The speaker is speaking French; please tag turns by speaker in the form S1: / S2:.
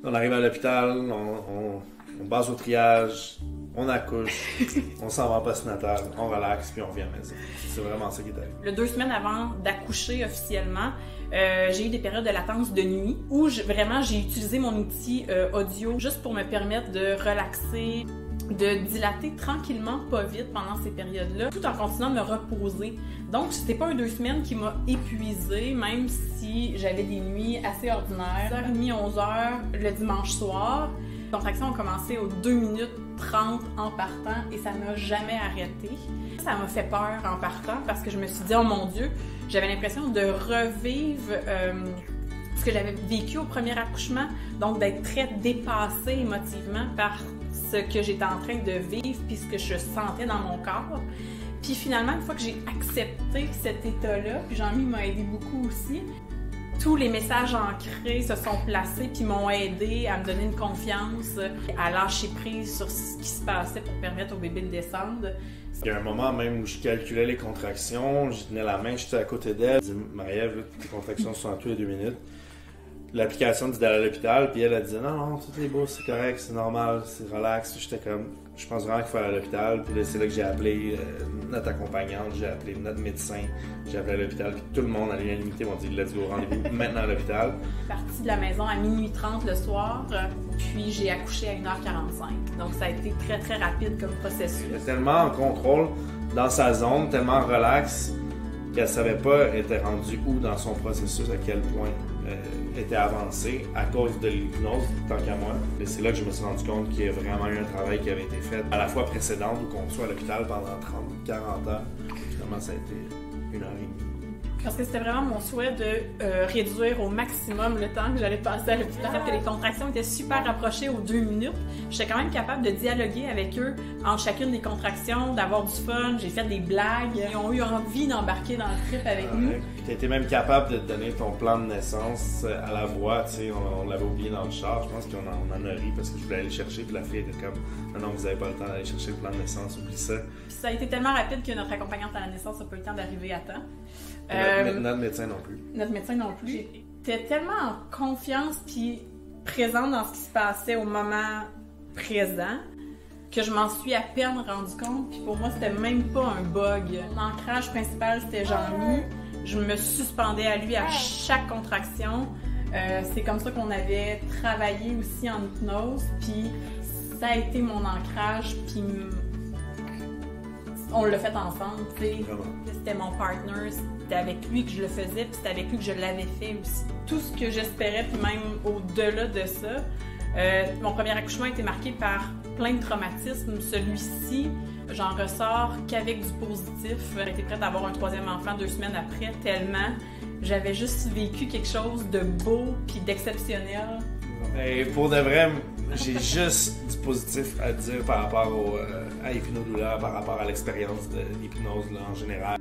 S1: On arrive à l'hôpital, on base au triage, on accouche, on s'en va en postnatal, on relaxe, puis on revient à la maison. C'est vraiment ça qui est arrivé.
S2: Le 2 semaines avant d'accoucher officiellement, j'ai eu des périodes de latence de nuit où vraiment j'ai utilisé mon outil audio juste pour me permettre de relaxer, de dilater tranquillement, pas vite pendant ces périodes-là, tout en continuant de me reposer. Donc, c'était pas un 2 semaines qui m'a épuisée, même si j'avais des nuits assez ordinaires. 10h30, 11h le dimanche soir. Les contractions ont commencé aux 2 minutes 30 en partant et ça n'a jamais arrêté. Ça m'a fait peur en partant parce que je me suis dit, oh mon Dieu, j'avais l'impression de revivre ce que j'avais vécu au premier accouchement, donc d'être très dépassée émotivement par ce que j'étais en train de vivre puis ce que je sentais dans mon corps. Puis finalement, une fois que j'ai accepté cet état-là, puis Jean-Mi m'a aidé beaucoup aussi, tous les messages ancrés se sont placés puis m'ont aidé à me donner une confiance, à lâcher prise sur ce qui se passait pour permettre au bébé de descendre.
S1: Il y a un moment même où je calculais les contractions, je tenais la main, j'étais à côté d'elle. Je dis, Marie-Ève, tes contractions sont à tous les 2 minutes. L'application dit d'aller à l'hôpital, puis elle disait non, tout est beau, c'est correct, c'est normal, c'est relax. J'étais comme, je pense vraiment qu'il faut aller à l'hôpital. Puis là, c'est là que j'ai appelé notre accompagnante, j'ai appelé notre médecin, j'ai appelé à l'hôpital, puis tout le monde à l'unanimité m'ont dit let's go, rendez-vous maintenant à l'hôpital.
S2: Je suis partie de la maison à minuit 30 le soir, puis j'ai accouché à 1h45. Donc ça a été très très rapide comme processus.
S1: Elle était tellement en contrôle dans sa zone, tellement relax, qu'elle savait pas elle était rendue où dans son processus, à quel point était avancée à cause de l'hypnose, tant qu'à moi. Et c'est là que je me suis rendu compte qu'il y a vraiment eu un travail qui avait été fait à la fois précédente ou qu'on soit à l'hôpital pendant 30, 40 heures. Finalement, ça a été 1h30.
S2: Parce que c'était vraiment mon souhait de réduire au maximum le temps que j'allais passer à l'hôpital. Le fait que les contractions étaient super rapprochées aux 2 minutes, j'étais quand même capable de dialoguer avec eux en chacune des contractions, d'avoir du fun, j'ai fait des blagues. Ils ont eu envie d'embarquer dans le trip avec nous.
S1: Tu étais même capable de te donner ton plan de naissance à la voix, tu sais, on l'avait oublié dans le char, je pense qu'on en a ri parce que je voulais aller le chercher, puis la fille était comme non, vous n'avez pas le temps d'aller chercher le plan de naissance, oublie ça.
S2: Puis ça a été tellement rapide que notre accompagnante à la naissance n'a pas eu le temps d'arriver à temps.
S1: Notre médecin non plus.
S2: Notre médecin non plus. J'étais tellement en confiance puis présente dans ce qui se passait au moment présent que je m'en suis à peine rendu compte. Puis pour moi, c'était même pas un bug. L'ancrage principal, c'était Jean-Mi. Je me suspendais à lui à chaque contraction. C'est comme ça qu'on avait travaillé aussi en hypnose. Puis ça a été mon ancrage. Puis on l'a fait ensemble, tu sais. C'était mon partner, c'était avec lui que je le faisais, puis c'était avec lui que je l'avais fait aussi. Tout ce que j'espérais, puis même au-delà de ça, mon premier accouchement a été marqué par plein de traumatismes. Celui-ci, j'en ressors qu'avec du positif. J'étais prête à avoir un 3e enfant 2 semaines après, tellement j'avais juste vécu quelque chose de beau puis d'exceptionnel.
S1: Et pour de vrai, j'ai juste du positif à dire par rapport à l'hypnodouleur, par rapport à l'expérience de l'hypnose en général.